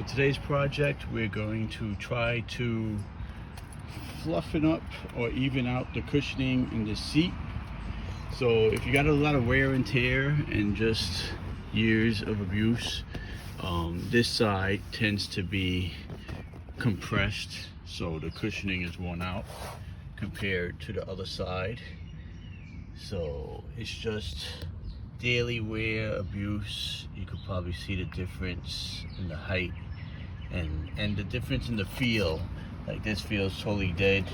So today's project, we're going to try to fluffen up or even out the cushioning in the seat. So if you got a lot of wear and tear and just years of abuse, this side tends to be compressed, so the cushioning is worn out compared to the other side. So it's just daily wear, abuse. You could probably see the difference in the height and the difference in the feel. Like this feels totally dead,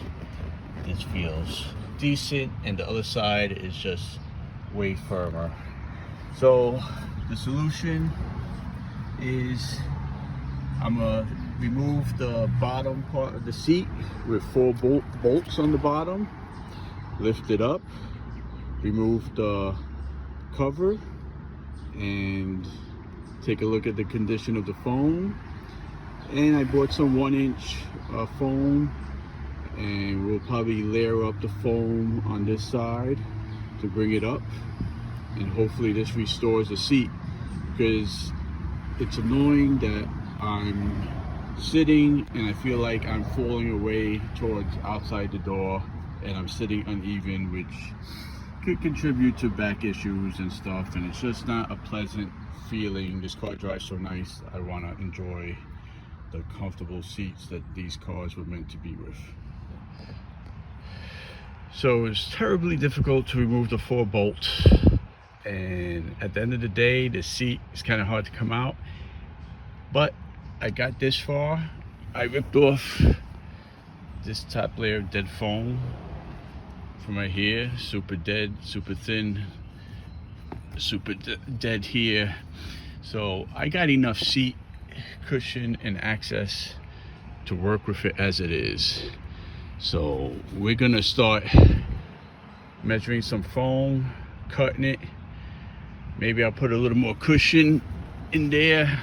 this feels decent, and the other side is just way firmer. So the solution is I'm gonna remove the bottom part of the seat with 4 bolts on the bottom, lift it up, remove the cover, and take a look at the condition of the foam. And I bought some 1-inch foam, and we'll probably layer up the foam on this side to bring it up, and hopefully this restores the seat, because it's annoying that I'm sitting and I feel like I'm falling away towards outside the door, and I'm sitting uneven, which could contribute to back issues and stuff, and it's just not a pleasant feeling. This car drives so nice. I want to enjoy the comfortable seats that these cars were meant to be with. So it's terribly difficult to remove the 4 bolts, and at the end of the day the seat is kind of hard to come out, but I got this far. I ripped off this top layer of dead foam from right here, super dead, super thin, super dead here. So I got enough seat cushion and access to work with it as it is. So we're gonna start measuring some foam, cutting it. Maybe I'll put a little more cushion in there,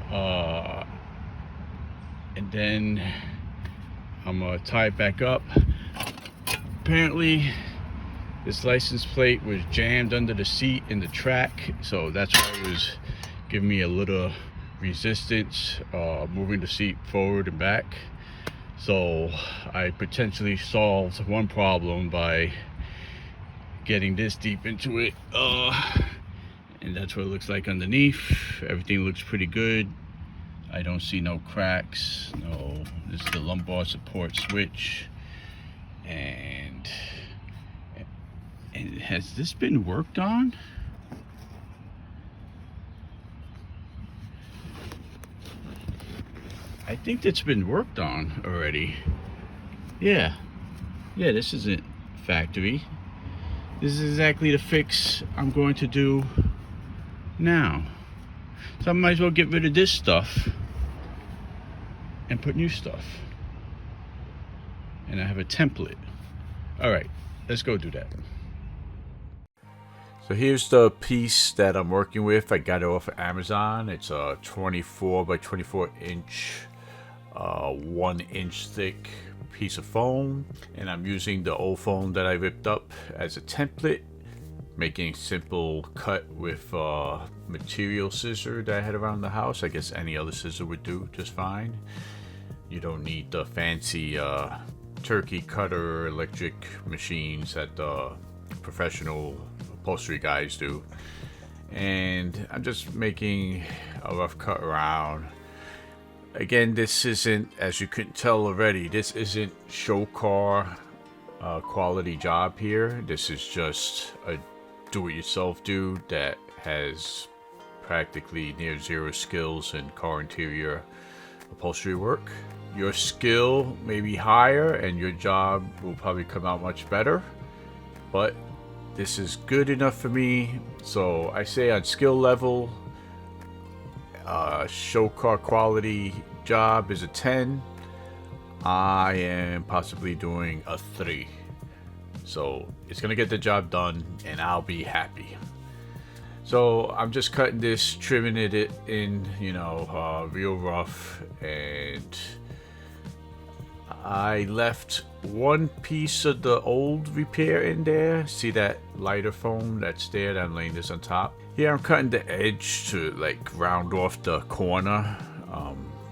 and then I'm gonna tie it back up. Apparently this license plate was jammed under the seat in the track, so that's why it was giving me a little resistance, moving the seat forward and back. So I potentially solved one problem by getting this deep into it, and that's what it looks like underneath. Everything looks pretty good. I don't see no cracks. No, this is the lumbar support switch. And has this been worked on? I think that's been worked on already. Yeah, this isn't factory. This is exactly the fix I'm going to do now. So I might as well get rid of this stuff and put new stuff. And I have a template. All right, let's go do that. So here's the piece that I'm working with. I got it off of Amazon. It's a 24 by 24 inch, 1 inch thick piece of foam, and I'm using the old foam that I ripped up as a template, making simple cut with material scissor that I had around the house. I guess any other scissor would do just fine. You don't need the fancy turkey cutter electric machines that professional upholstery guys do. And I'm just making a rough cut around. Again, this isn't, as you couldn't tell already, this isn't show car quality job here. This is just a do-it-yourself dude that has practically near zero skills in car interior upholstery work. Your skill may be higher and your job will probably come out much better, but this is good enough for me. So I say on skill level, show car quality job is a 10. I am possibly doing a 3. So it's gonna get the job done and I'll be happy. So I'm just cutting this, trimming it in, real rough, and I left one piece of the old repair in there. See that lighter foam that's there that I'm laying this on top? Here I'm cutting the edge to like round off the corner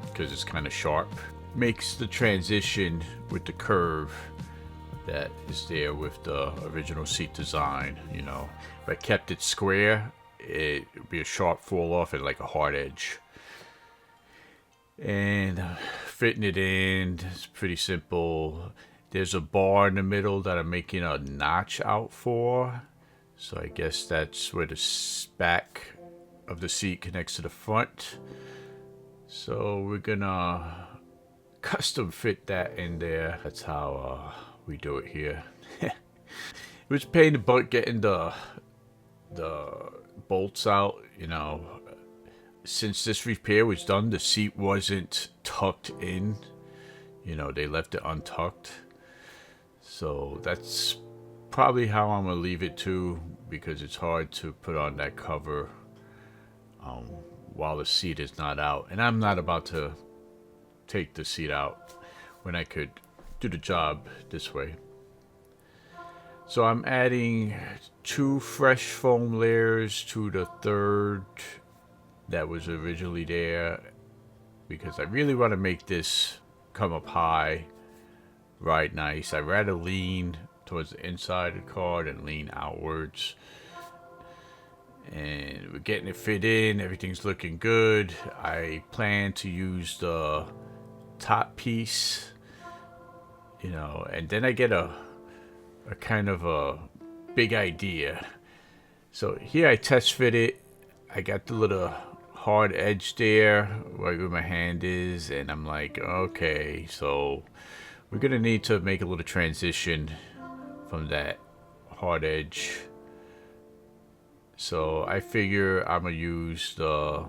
because it's kind of sharp. Makes the transition with the curve that is there with the original seat design. You know, if I kept it square, it would be a sharp fall off and like a hard edge. And fitting it in is pretty simple. There's a bar in the middle that I'm making a notch out for. So I guess that's where the back of the seat connects to the front. So we're gonna custom fit that in there. That's how we do it here. It was a pain in the butt getting the bolts out, you know. Since this repair was done, the seat wasn't tucked in. You know, they left it untucked. So that's probably how I'm gonna leave it too, because it's hard to put on that cover while the seat is not out. And I'm not about to take the seat out when I could do the job this way. So I'm adding 2 fresh foam layers to the third that was originally there, because I really want to make this come up high, ride nice. I'd rather lean towards the inside of the car than lean outwards. And we're getting it fit in, everything's looking good. I plan to use the top piece, you know, and then I get a kind of a big idea. So here I test fit it. I got the little hard edge there right where my hand is, and I'm like, okay, so we're gonna need to make a little transition from that hard edge. So I figure I'm gonna use the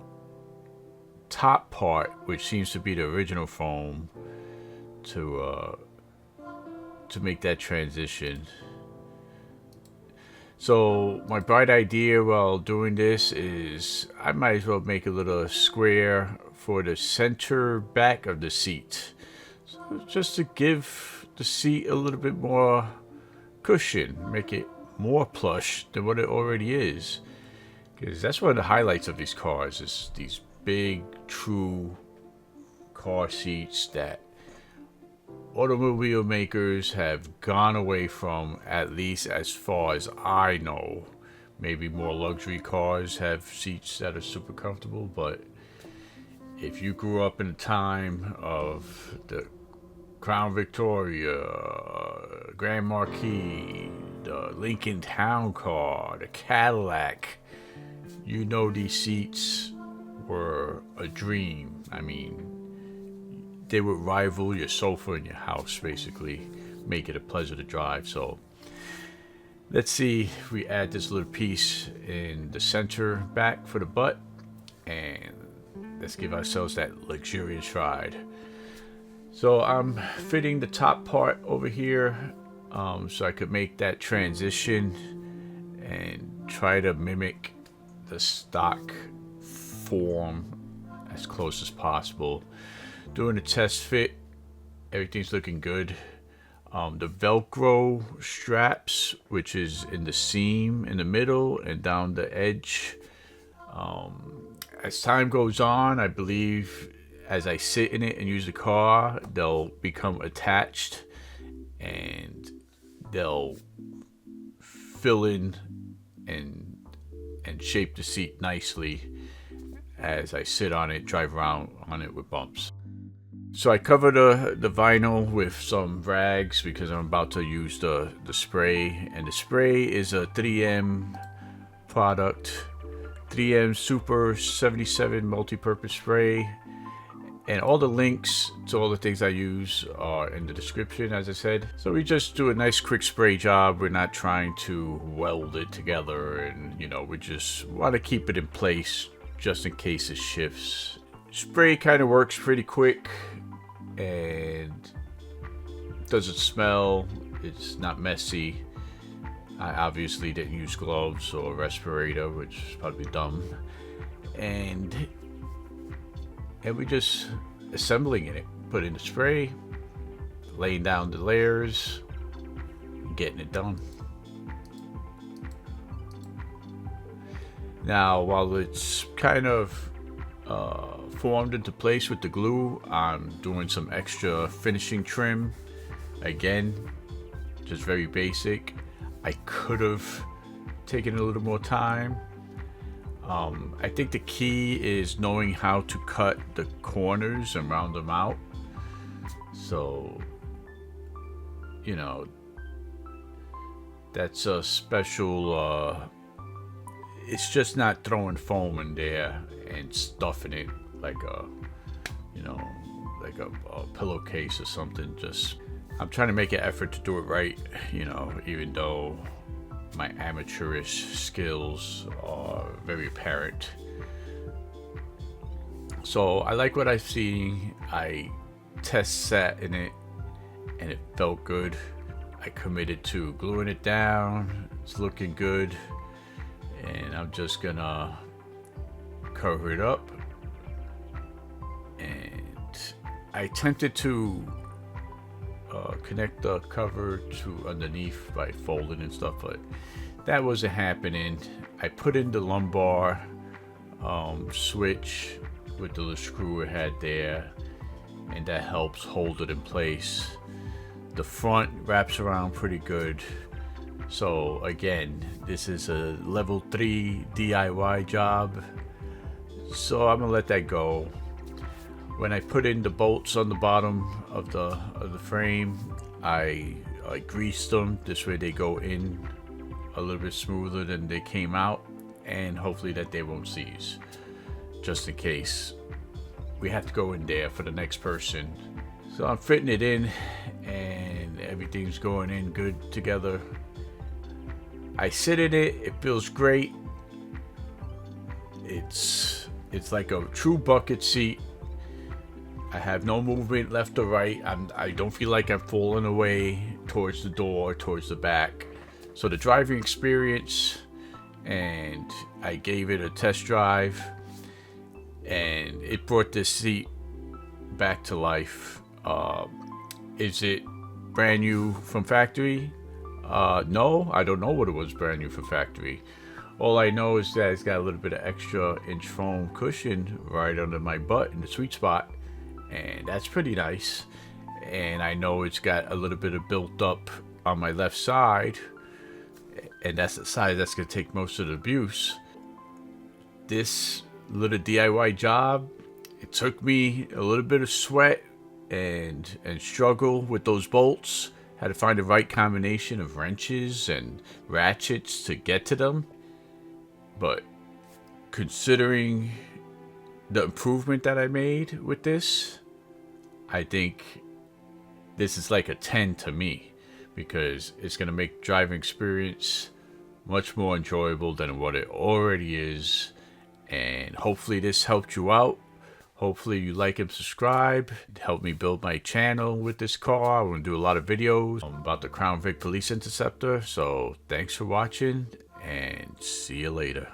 top part, which seems to be the original foam, to make that transition. So my bright idea while doing this is I might as well make a little square for the center back of the seat. So just to give the seat a little bit more cushion, make it more plush than what it already is. Because that's one of the highlights of these cars, is these big, true car seats that automobile makers have gone away from, at least as far as I know. Maybe more luxury cars have seats that are super comfortable, but if you grew up in a time of the Crown Victoria, Grand Marquis, the Lincoln Town Car, the Cadillac, you know these seats were a dream. I mean, they would rival your sofa in your house, basically, make it a pleasure to drive. So let's see if we add this little piece in the center back for the butt, and let's give ourselves that luxurious ride. So I'm fitting the top part over here, so I could make that transition and try to mimic the stock form as close as possible. Doing a test fit, everything's looking good. The Velcro straps, which is in the seam in the middle and down the edge, as time goes on, I believe as I sit in it and use the car, they'll become attached and they'll fill in and shape the seat nicely as I sit on it, drive around on it with bumps. So I cover the vinyl with some rags because I'm about to use the spray, and the spray is a 3M product, 3M Super 77 multi-purpose spray, and all the links to all the things I use are in the description, as I said. So we just do a nice quick spray job. We're not trying to weld it together, and you know, we just want to keep it in place just in case it shifts. Spray kind of works pretty quick and doesn't smell. It's not messy. I obviously didn't use gloves or a respirator, which is probably dumb. And we just assembling it, put in the spray, laying down the layers, and getting it done. Now, while it's kind of formed into place with the glue. I'm doing some extra finishing trim. Again, just very basic. I could have taken a little more time. I think the key is knowing how to cut the corners and round them out. So, you know, that's a special, it's just not throwing foam in there and stuffing it like a, you know, like a pillowcase or something. Just, I'm trying to make an effort to do it right, you know, even though my amateurish skills are very apparent. So I like what I've seen. I test sat in it and it felt good. I committed to gluing it down. It's looking good. And I'm just gonna cover it up. And I attempted to connect the cover to underneath by folding and stuff, but that wasn't happening. I put in the lumbar switch with the little screw it had there, and that helps hold it in place. The front wraps around pretty good. So again, this is a level 3 DIY job, so I'm gonna let that go. When I put in the bolts on the bottom of the frame, I greased them. This way they go in a little bit smoother than they came out, and hopefully that they won't seize, just in case we have to go in there for the next person. So I'm fitting it in and everything's going in good together. I sit in it, it feels great. It's like a true bucket seat. I have no movement left or right. I don't feel like I'm falling away towards the door, towards the back. So the driving experience, and I gave it a test drive, and it brought this seat back to life. Is it brand new from factory? No, I don't know what it was brand new from factory. All I know is that it's got a little bit of extra inch foam cushion right under my butt in the sweet spot, and that's pretty nice. And I know it's got a little bit of built up on my left side, and that's the side that's going to take most of the abuse. This little DIY job, it took me a little bit of sweat and struggle with those bolts. Had to find the right combination of wrenches and ratchets to get to them. But considering the improvement that I made with this, I think this is like a 10 to me, because it's going to make driving experience much more enjoyable than what it already is. And hopefully this helped you out. Hopefully you like and subscribe. Help me build my channel with this car. I want to do a lot of videos about the Crown Vic Police Interceptor. So thanks for watching, and see you later.